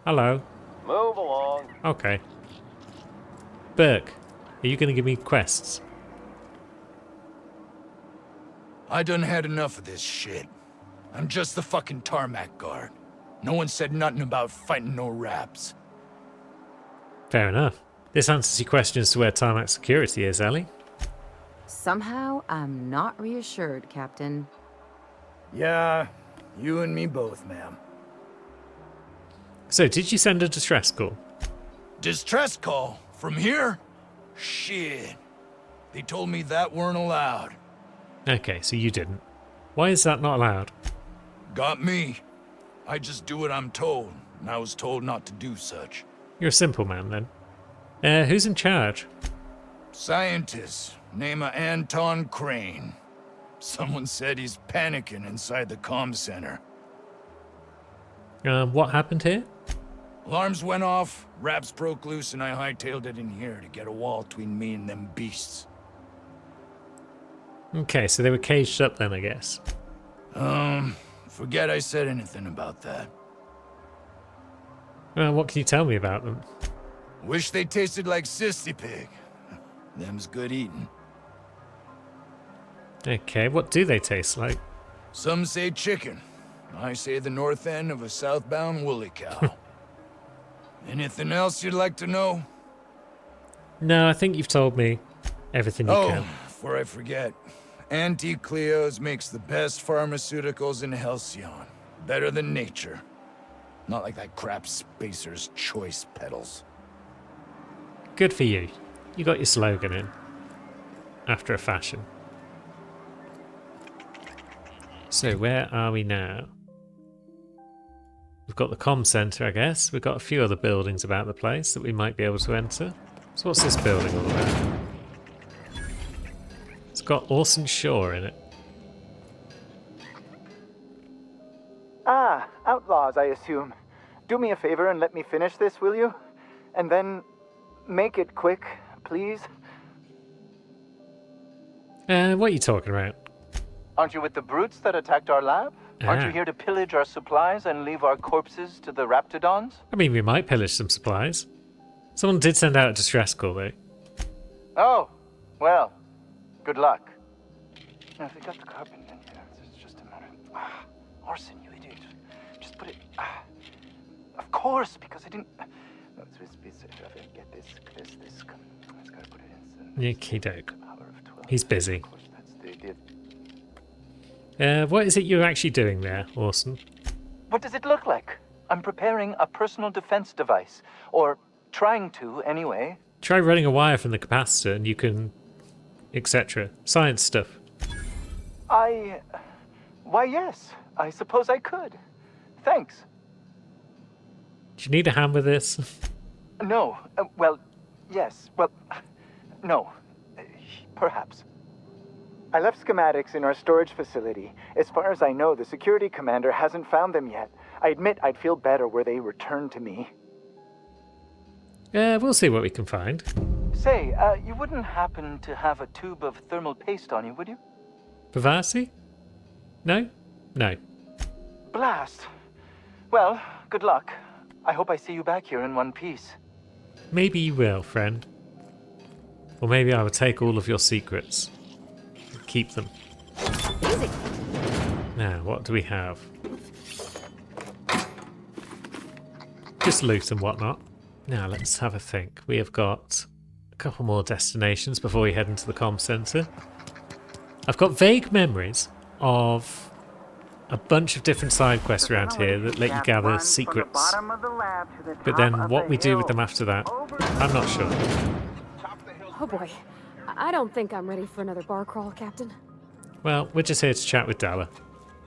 Hello. Move along. Okay. Burke, are you going to give me quests? I done had enough of this shit. I'm just the fucking tarmac guard. No one said nothing about fighting no raps. Fair enough. This answers your question as to where Tarmac security is, Ellie. Somehow, I'm not reassured, Captain. Yeah, you and me both, ma'am. So, did you send a distress call? Distress call? From here? Shit. They told me that weren't allowed. Okay, so you didn't. Why is that not allowed? Got me. I just do what I'm told, and I was told not to do such. You're a simple man, then. Who's in charge? Scientist, name of Anton Crane. Someone said he's panicking inside the comm center. What happened here? Alarms went off, raps broke loose, and I hightailed it in here to get a wall between me and them beasts. Okay, so they were caged up then, I guess. Forget I said anything about that. What can you tell me about them? Wish they tasted like Sissy Pig. Them's good eating. Okay, what do they taste like? Some say chicken. I say the north end of a southbound woolly cow. Anything else you'd like to know? No, I think you've told me everything you can. Before I forget. Auntie Cleo's makes the best pharmaceuticals in Halcyon. Better than nature. Not like that crap Spacer's Choice pedals. Good for you. You got your slogan in. After a fashion. So where are we now? We've got the comm centre, I guess. We've got a few other buildings about the place that we might be able to enter. So what's this building all about? It's got Orson Shaw in it. Ah, outlaws, I assume. Do me a favor and let me finish this, will you? And then make it quick, please. What are you talking about? Aren't you with the brutes that attacked our lab? Aren't Ah. you here to pillage our supplies and leave our corpses to the raptidons? I mean, we might pillage some supplies. Someone did send out a distress call, though. Oh, well, good luck. Now, if we got the carbon in here, it's just a matter. Orson, you idiot. Just put it. Of course, because I didn't. No, get this. I just gotta put it in. Okie doke. Power of 12. He's busy. Of course, that's the. What is it you're actually doing there, Orson? What does it look like? I'm preparing a personal defense device. Or trying to, anyway. Try running a wire from the capacitor and you can... etc. Science stuff. Why, yes. I suppose I could. Thanks. Do you need a hand with this? No. Well, yes. Well, no. Perhaps. I left schematics in our storage facility. As far as I know, the security commander hasn't found them yet. I admit I'd feel better were they returned to me. We'll see what we can find. Say, you wouldn't happen to have a tube of thermal paste on you, would you? Vivacity? No? No. Blast. Well, good luck. I hope I see you back here in one piece. Maybe you will, friend. Or maybe I will take all of your secrets. And keep them. Easy. Now, what do we have? Just loot and whatnot. Now, let's have a think. We have got a couple more destinations before we head into the comm centre. I've got vague memories of a bunch of different side quests around here that let you gather secrets. But then what we do with them after that, I'm not sure. Oh boy. I don't think I'm ready for another bar crawl, Captain. Well, we're just here to chat with Dalla.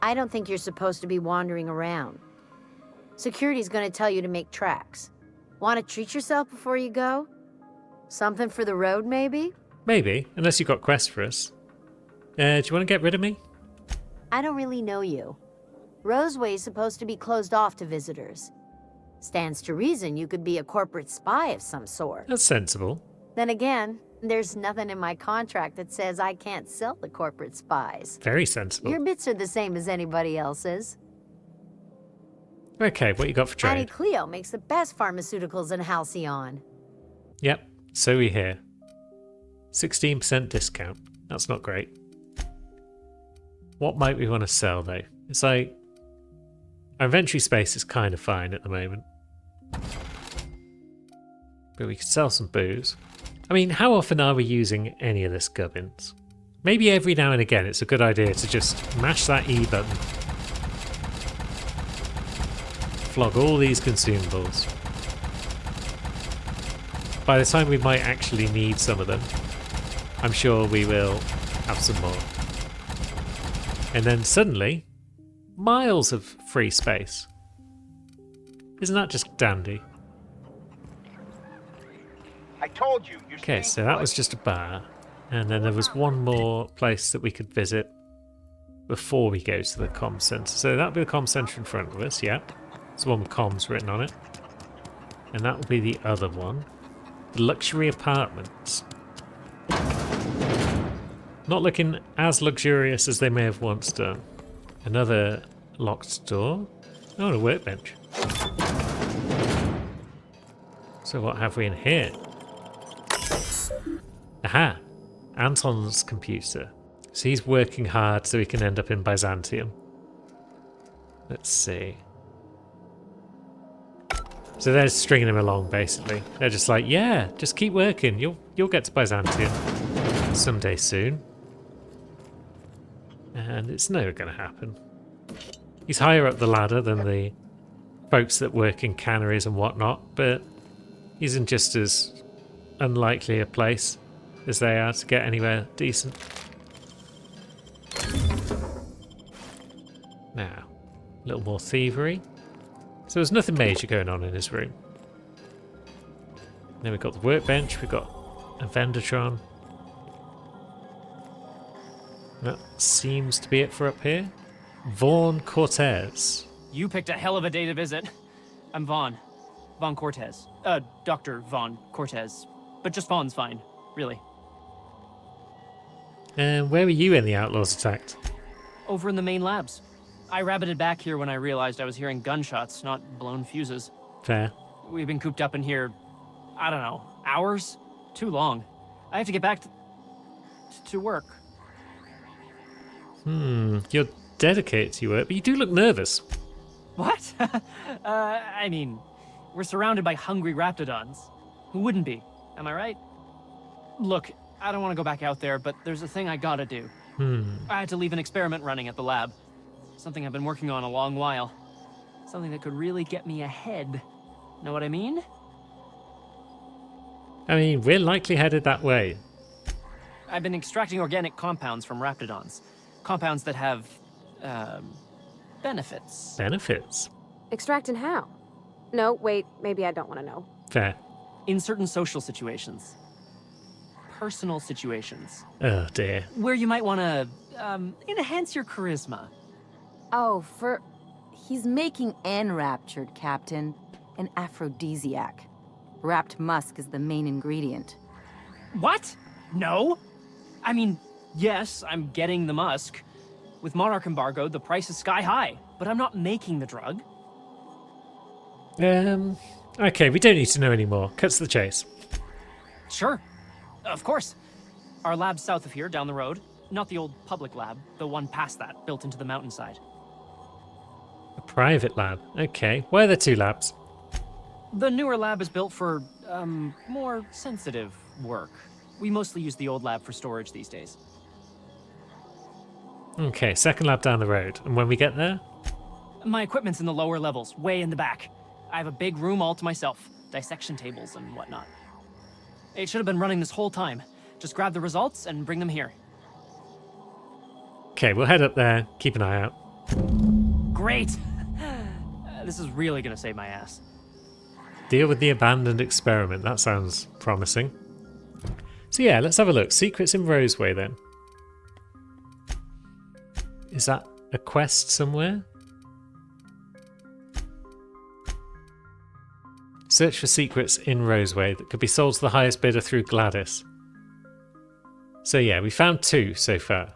I don't think you're supposed to be wandering around. Security's gonna tell you to make tracks. Want to treat yourself before you go? Something for the road, maybe? Maybe, unless you've got quests for us. Do you want to get rid of me? I don't really know you. Roseway's supposed to be closed off to visitors. Stands to reason you could be a corporate spy of some sort. That's sensible. Then again, there's nothing in my contract that says I can't sell the corporate spies. Very sensible. Your bits are the same as anybody else's. Okay, what you got for Auntie trade? Cleo makes the best pharmaceuticals in Halcyon. Yep, so we hear. 16% discount. That's not great. What might we want to sell, though? It's like... Our inventory space is kind of fine at the moment. But we could sell some booze. I mean, how often are we using any of this gubbins? Maybe every now and again it's a good idea to just mash that E button. Flog all these consumables. By the time we might actually need some of them, I'm sure we will have some more. And then suddenly, miles of free space. Isn't that just dandy? I told you. You're Okay, so that was just a bar. And then there was one more place that we could visit before we go to the comm centre. So that'll be the comm centre in front of us, yeah. It's the one with comms written on it. And that will be the other one. The luxury apartments. Not looking as luxurious as they may have once done. Another locked door. Oh, and a workbench. So what have we in here? Aha! Anton's computer. So he's working hard so he can end up in Byzantium. Let's see. So they're stringing him along, basically. They're just like, yeah, just keep working. You'll get to Byzantium someday soon. And it's never going to happen. He's higher up the ladder than the folks that work in canneries and whatnot, but he's in just as unlikely a place as they are to get anywhere decent. Now, a little more thievery. So there's nothing major going on in his room. Then we've got the workbench, we've got a Vendertron. That seems to be it for up here. Vaughn Cortez. You picked a hell of a day to visit. I'm Vaughn. Vaughn Cortez. Dr. Vaughn Cortez. But just Vaughn's fine, really. And where were you when the outlaws attacked? Over in the main labs. I rabbited back here when I realized I was hearing gunshots, not blown fuses. Fair. We've been cooped up in here, I don't know, hours? Too long. I have to get back to work. You're dedicated to your work, but you do look nervous. What? I mean, we're surrounded by hungry raptidons. Who wouldn't be? Am I right? Look, I don't want to go back out there, but there's a thing I gotta do. I had to leave an experiment running at the lab. Something I've been working on a long while. Something that could really get me ahead. Know what I mean? I mean, we're likely headed that way. I've been extracting organic compounds from raptidons. Compounds that have, benefits. Benefits? Extracting how? No, wait, maybe I don't want to know. Fair. In certain social situations. Personal situations. Oh dear. Where you might want to, enhance your charisma. Oh, he's making enraptured, Captain. An aphrodisiac. Wrapped musk is the main ingredient. What? No? I mean, yes, I'm getting the musk. With Monarch embargo, the price is sky high, but I'm not making the drug. Okay, we don't need to know anymore. Cut to the chase. Sure. Of course. Our lab's south of here, down the road. Not the old public lab, the one past that, built into the mountainside. A private lab. Okay, where are the two labs? The newer lab is built for, more sensitive work. We mostly use the old lab for storage these days. Okay, second lab down the road. And when we get there? My equipment's in the lower levels, way in the back. I have a big room all to myself, dissection tables and whatnot. It should have been running this whole time. Just grab the results and bring them here. Okay, we'll head up there. Keep an eye out. Great! This is really gonna save my ass. Deal with the abandoned experiment. That sounds promising. So yeah, let's have a look. Secrets in Roseway then. Is that a quest somewhere? Search for secrets in Roseway that could be sold to the highest bidder through Gladys. So yeah, we found 2 so far.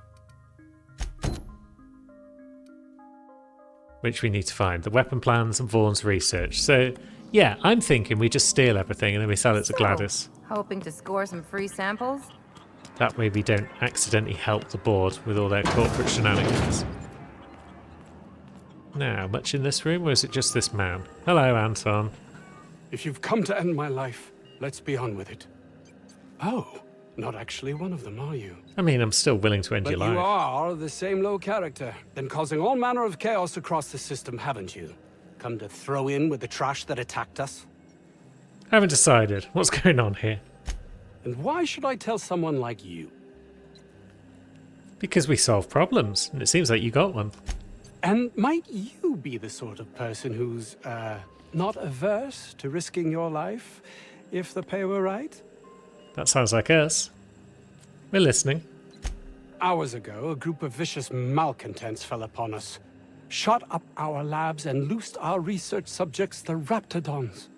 which we need to find. The weapon plans and Vaughn's research. So, yeah, I'm thinking we just steal everything and then we sell it to Gladys. Hoping to score some free samples? That way we don't accidentally help the board with all their corporate shenanigans. Now, much in this room, or is it just this man? Hello, Anton. If you've come to end my life, let's be on with it. Oh, not actually one of them, are you? I mean, I'm still willing to end But your life. you are the same low character, then causing all manner of chaos across the system, haven't you? Come to throw in with the trash that attacked us? I haven't decided. What's going on here? And why should I tell someone like you? Because we solve problems, and it seems like you got one. And might you be the sort of person who's, not averse to risking your life if the pay were right? That sounds like us. We're listening. Hours ago, a group of vicious malcontents fell upon us, shot up our labs and loosed our research subjects, the Raptidons.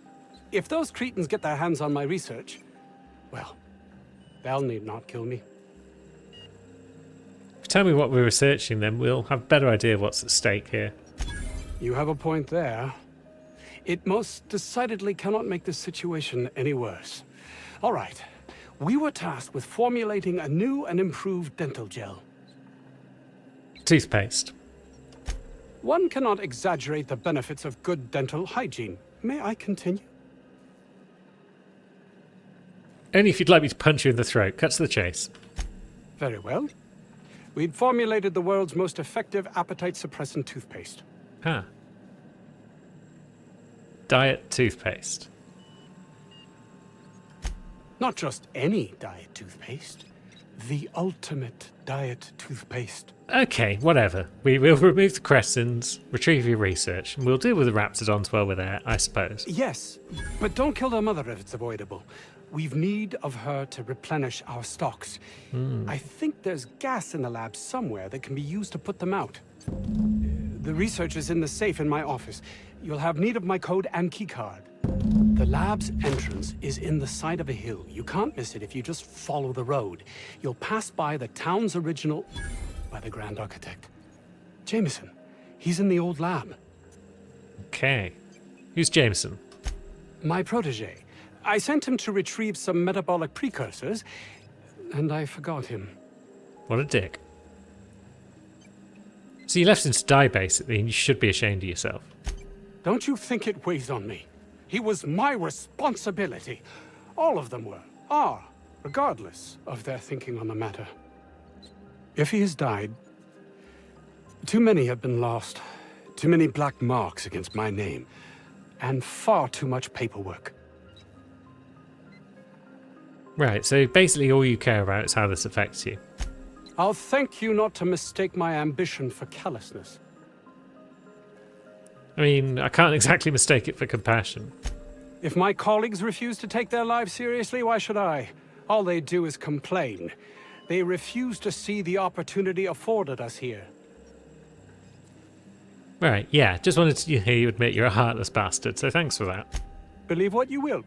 If those cretins get their hands on my research, well, they'll need not kill me. If you tell me what we're researching, then we'll have a better idea of what's at stake here. You have a point there. It most decidedly cannot make this situation any worse. All right. We were tasked with formulating a new and improved dental gel. Toothpaste. One cannot exaggerate the benefits of good dental hygiene. May I continue? Only if you'd like me to punch you in the throat. Cut to the chase. Very well. We'd formulated the world's most effective appetite suppressant toothpaste. Ah. Diet toothpaste. Not just any diet toothpaste. The ultimate diet toothpaste. Okay, whatever. We will remove the crescents, retrieve your research, and we'll deal with the Raptidons while we're there, I suppose. Yes, but don't kill their mother if it's avoidable. We've need of her to replenish our stocks. I think there's gas in the lab somewhere that can be used to put them out. The research is in the safe in my office. You'll have need of my code and keycard. The lab's entrance is in the side of a hill. You can't miss it if you just follow the road. You'll pass by the town's original... by the Grand Architect. Jameson. He's in the old lab. Okay. Who's Jameson? My protege. I sent him to retrieve some metabolic precursors, and I forgot him. What a dick. So you left him to die, basically, and you should be ashamed of yourself. Don't you think it weighs on me? He was my responsibility. All of them are, regardless of their thinking on the matter. If he has died, too many have been lost. Too many black marks against my name. And far too much paperwork. Right, so basically all you care about is how this affects you. I'll thank you not to mistake my ambition for callousness. I mean, I can't exactly mistake it for compassion. If my colleagues refuse to take their lives seriously, why should I? All they do is complain. They refuse to see the opportunity afforded us here. Right, yeah, just wanted to hear you admit you're a heartless bastard, so thanks for that. Believe what you will,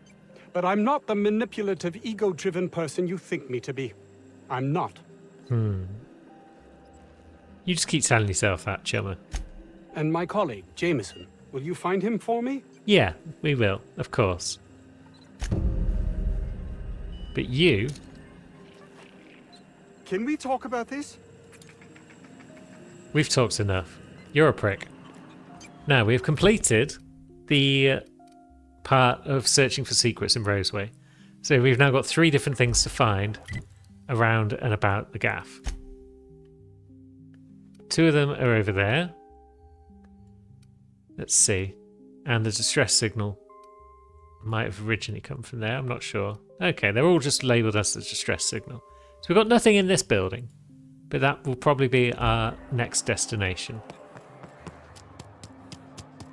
but I'm not the manipulative, ego-driven person you think me to be. I'm not. You just keep telling yourself that, Chummer. And my colleague, Jameson, will you find him for me? Yeah, we will, of course. But you... Can we talk about this? We've talked enough. You're a prick. Now, we have completed the part of searching for secrets in Roseway. So we've now got 3 different things to find around and about the gaff. 2 of them are over there. Let's see. And the distress signal might have originally come from there, I'm not sure. Okay, they're all just labelled as the distress signal. So we've got nothing in this building, but that will probably be our next destination.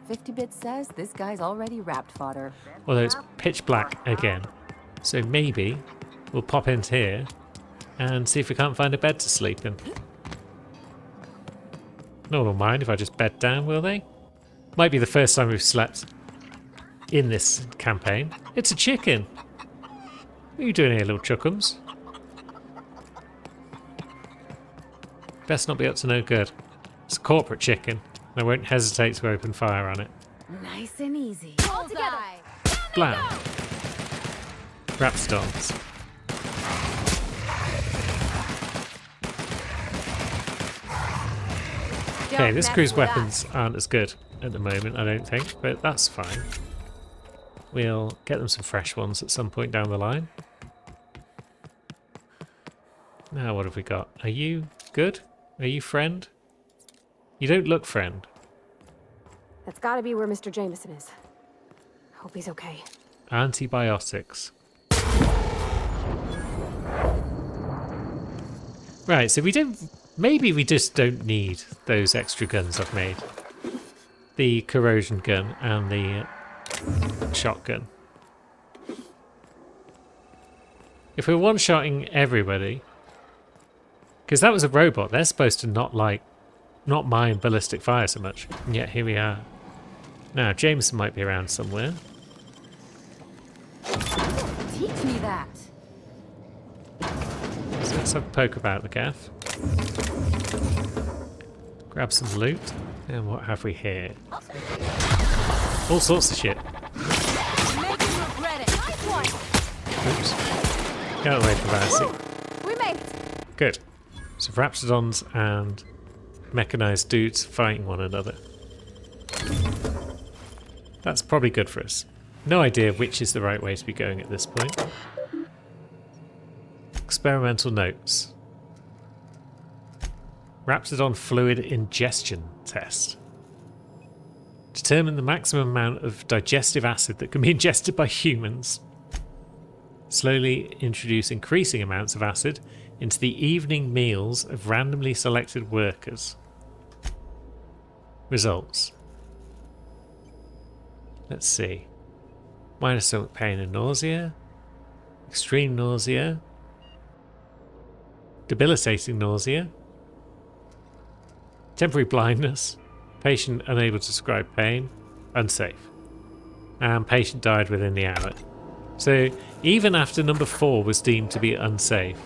50-bit says this guy's already wrapped fodder. Although it's pitch black again. So maybe we'll pop into here and see if we can't find a bed to sleep in. No one will mind if I just bed down, will they? Might be the first time we've slept in this campaign. It's a chicken. What are you doing here, little chuckums? Best not be up to no good. It's a corporate chicken. I won't hesitate to open fire on it. Nice and easy. All together. Blam. Rapstons. Okay, this crew's weapons aren't as good at the moment, I don't think, but that's fine. We'll get them some fresh ones at some point down the line. Now, what have we got? Are you good? Are you friend? You don't look friend. That's gotta be where Mr. Jameson is. Hope he's okay. Antibiotics. Right, so we don't... Maybe we just don't need those extra guns I've made. The corrosion gun and the shotgun. If we're one-shotting everybody... Because that was a robot, they're supposed to not mind ballistic fire so much. And yet here we are. Now, Jameson might be around somewhere. Teach me that. So let's have a poke about the gaff. Grab some loot. And what have we here? All sorts of shit. Make him regret it. Nice one. Oops. Get away from Vanity. We made it. Good. So Raptidons and mechanized dudes fighting one another. That's probably good for us. No idea which is the right way to be going at this point. Experimental notes. Raptidon fluid ingestion test. Determine the maximum amount of digestive acid that can be ingested by humans. Slowly introduce increasing amounts of acid into the evening meals of randomly selected workers. Results. Let's see. Minor stomach pain and nausea. Extreme nausea. Debilitating nausea. Temporary blindness. Patient unable to describe pain. Unsafe. And patient died within the hour. So even after number 4 was deemed to be unsafe,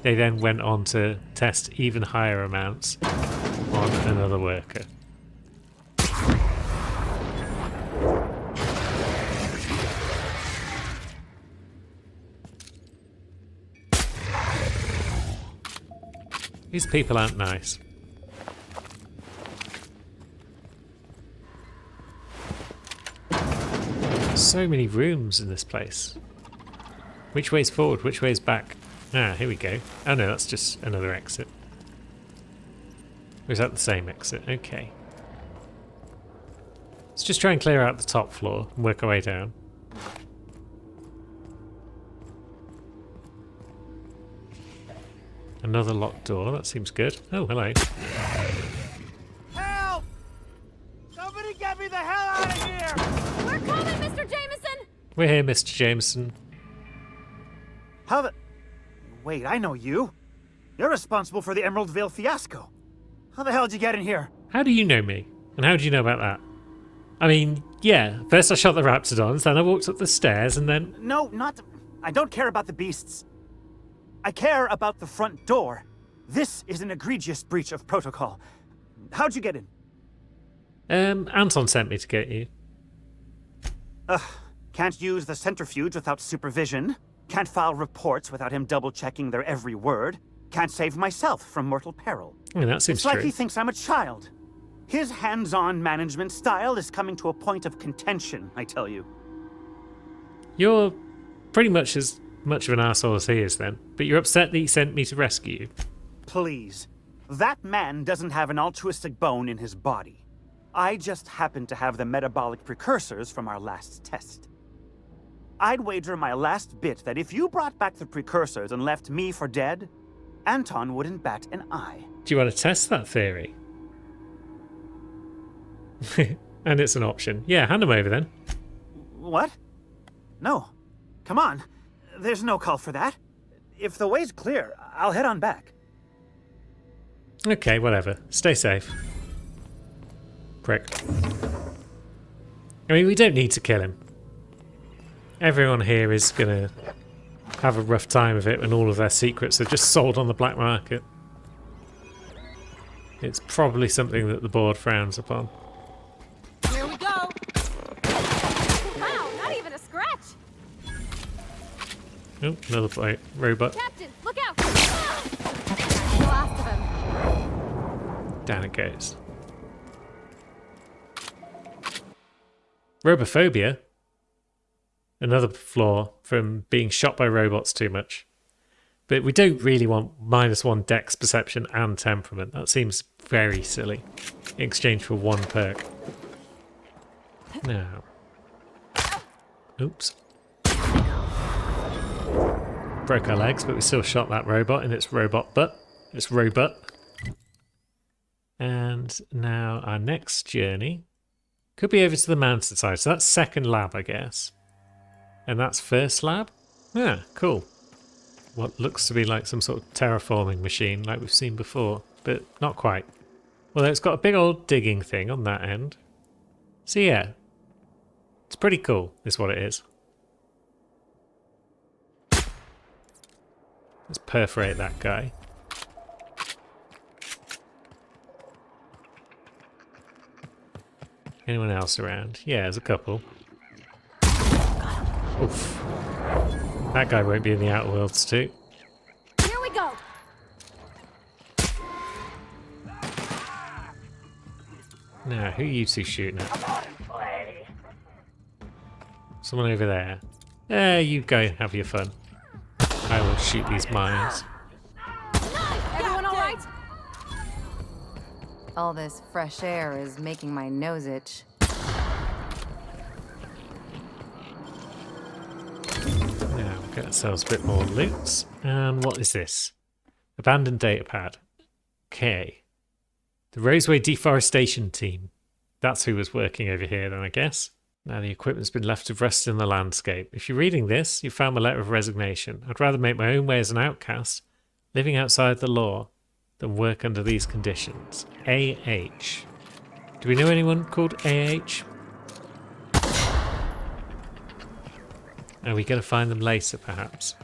they then went on to test even higher amounts on another worker. These people aren't nice. So many rooms in this place. Which way's forward? Which way's back? Ah, here we go. Oh no, that's just another exit. Or is that the same exit? Okay. Let's just try and clear out the top floor and work our way down. Another locked door, that seems good. Oh, hello. Help! Somebody get me the hell out of here! We're coming, Mr. Jameson! We're here, Mr. Jameson. How the... Wait, I know you. You're responsible for the Emerald Vale fiasco. How the hell did you get in here? How do you know me? And how do you know about that? I mean, yeah, first I shot the Raptidons, then I walked up the stairs, and then... No, not... I don't care about the beasts. I care about the front door. This is an egregious breach of protocol. How'd you get in? Anton sent me to get you. Can't use the centrifuge without supervision. Can't file reports without him double-checking their every word. Can't save myself from mortal peril. I mean, that seems It's like true. he thinks I'm a child. His hands-on management style is coming to a point of contention, I tell you. You're pretty much as much of an arsehole as he is then, but you're upset that he sent me to rescue you. Please. That man doesn't have an altruistic bone in his body. I just happen to have the metabolic precursors from our last test. I'd wager my last bit that if you brought back the precursors and left me for dead, Anton wouldn't bat an eye. Do you want to test that theory? And it's an option. Yeah, hand him over then. What? No. Come on. There's no call for that. If the way's clear, I'll head on back. Okay, whatever. Stay safe. Prick. I mean, we don't need to kill him. Everyone here is gonna have a rough time of it when all of their secrets are just sold on the black market. It's probably something that the board frowns upon. Here we go. Wow, not even a scratch. Oh, another robot. Captain, look out. The last of him. Down it goes. Robophobia. Another flaw from being shot by robots too much. But we don't really want -1 dex perception and temperament. That seems very silly. In exchange for 1 perk. Now. Oops. Broke our legs, but we still shot that robot in its robot butt. Its robot. And now our next journey could be over to the mountainside. So that's second lab, I guess. And that's first lab? Yeah, cool. What looks to be like some sort of terraforming machine like we've seen before, but not quite. Well, it's got a big old digging thing on that end. So yeah, it's pretty cool is what it is. Let's perforate that guy. Anyone else around? Yeah, there's a couple. Oof. That guy won't be in the Outer Worlds too. Here we go. Now, who are you two shooting at? Someone over there. There, you go and have your fun. I will shoot these mines. Everyone all right? All this fresh air is making my nose itch. Now, get ourselves a bit more loot. And what is this? Abandoned data pad. Okay. The Roseway Deforestation Team. That's who was working over here then, I guess. Now the equipment's been left to rust in the landscape. If you're reading this, you found my letter of resignation. I'd rather make my own way as an outcast, living outside the law, than work under these conditions. AH. Do we know anyone called AH? Are we going to find them later, perhaps?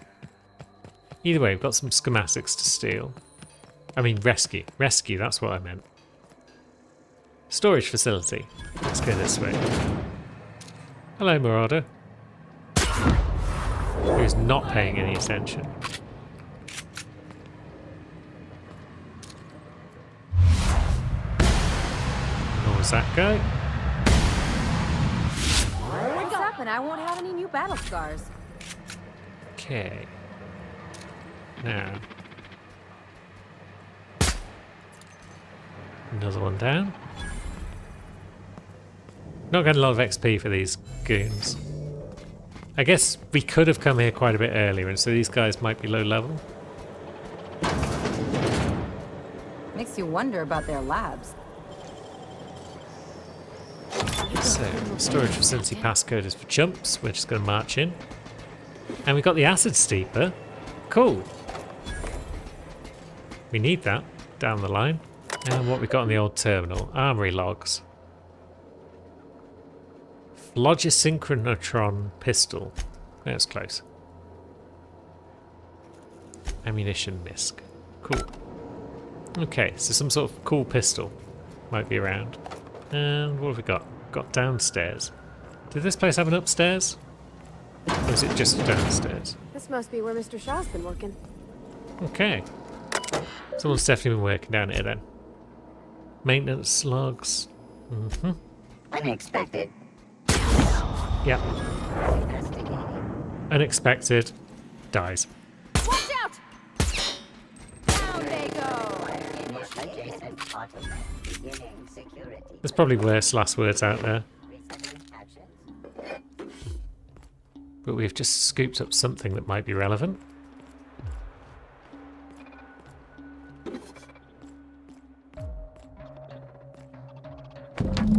Either way, we've got some schematics to steal. I mean, rescue. Rescue, that's what I meant. Storage facility. Let's go this way. Hello, Marauder. Who's not paying any attention. What was that guy? What's up, and I won't have any new battle scars. Okay. Now. Another one down. Not getting a lot of XP for these goons. I guess we could have come here quite a bit earlier, and so these guys might be low level. Makes you wonder about their labs. So, storage facility passcode is for chumps. We're just going to march in. And we got the acid steeper. Cool. We need that down the line. And what we got in the old terminal. Armory logs. Logisynchrotron pistol. That's close. Ammunition misc. Cool. Okay, so some sort of cool pistol might be around. And what have we got? Got downstairs. Did this place have an upstairs? Or is it just downstairs? This must be where Mr. Shaw's been working. Okay. Someone's definitely been working down here then. Maintenance logs. Mm-hmm. Unexpected. Yep. Unexpected. Dies. Watch out! Down they go. Adjacent automatic beginning security. There's probably worse last words out there. Resetting actions. But we've just scooped up something that might be relevant.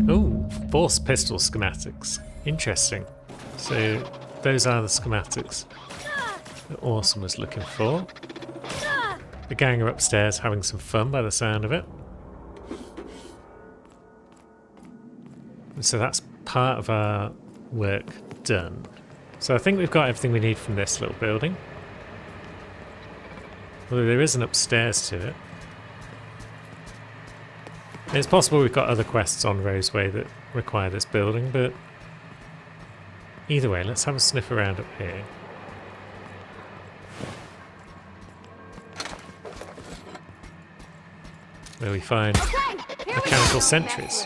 Oh, force pistol schematics. Interesting. So those are the schematics that Awesome was looking for. The gang are upstairs having some fun by the sound of it. And so that's part of our work done. So I think we've got everything we need from this little building. Although there is an upstairs to it. It's possible we've got other quests on Roseway that require this building, but either way, let's have a sniff around up here. Where we find mechanical sentries.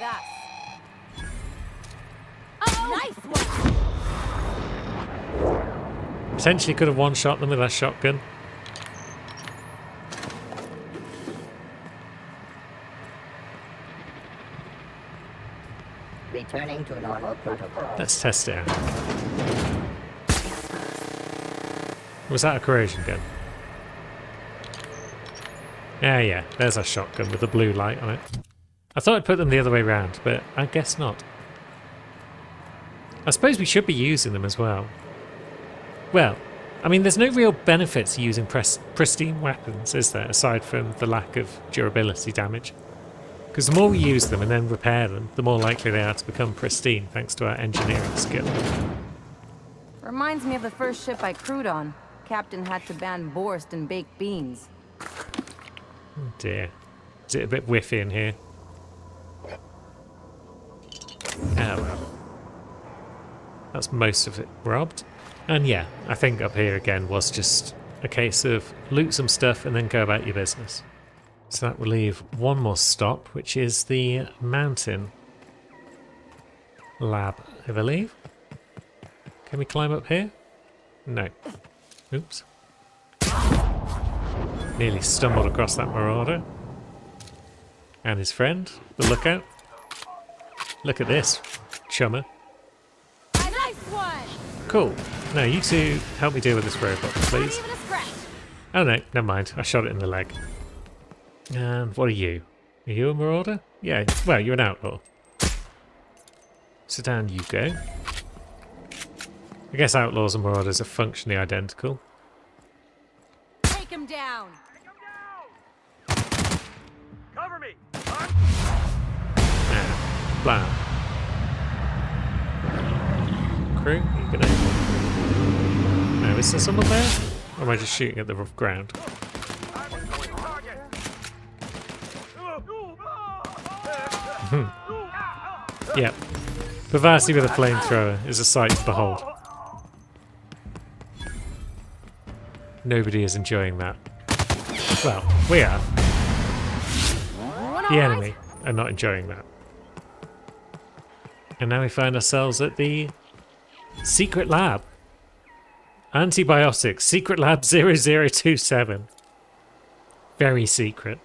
Potentially could have one-shot them with our shotgun. Returning to normal protocol. Let's test it out. Was that a corrosion gun? Yeah, there's our shotgun with the blue light on it. I thought I'd put them the other way around, but I guess not. I suppose we should be using them as well. Well, I mean, there's no real benefit to using pristine weapons, is there, aside from the lack of durability damage? Because the more we use them and then repair them, the more likely they are to become pristine, thanks to our engineering skill. Reminds me of the first ship I crewed on. Captain had to ban borscht and baked beans. Oh dear. Is it a bit whiffy in here? Ah well. That's most of it robbed. And yeah, I think up here again was just a case of loot some stuff and then go about your business. So that will leave one more stop, which is the mountain lab, I believe. Can we climb up here? No. Oops. Nearly stumbled across that marauder. And his friend, the lookout. Look at this, chummer. Nice one. Cool. Now you two help me deal with this robot, please. Even a scratch. Oh no, never mind. I shot it in the leg. And what are you? Are you a marauder? Yeah, well, you're an outlaw. So down you go. I guess outlaws and marauders are functionally identical. Take him down. Cover me! And blam. Crew, you gonna... Now, is there someone there? Or am I just shooting at the rough ground? Yep. Vivacity with a flamethrower is a sight to behold. Nobody is enjoying that. Well, we are. The enemy are not enjoying that. And now we find ourselves at the secret lab. Antibiotics, Secret Lab 0027. Very secret.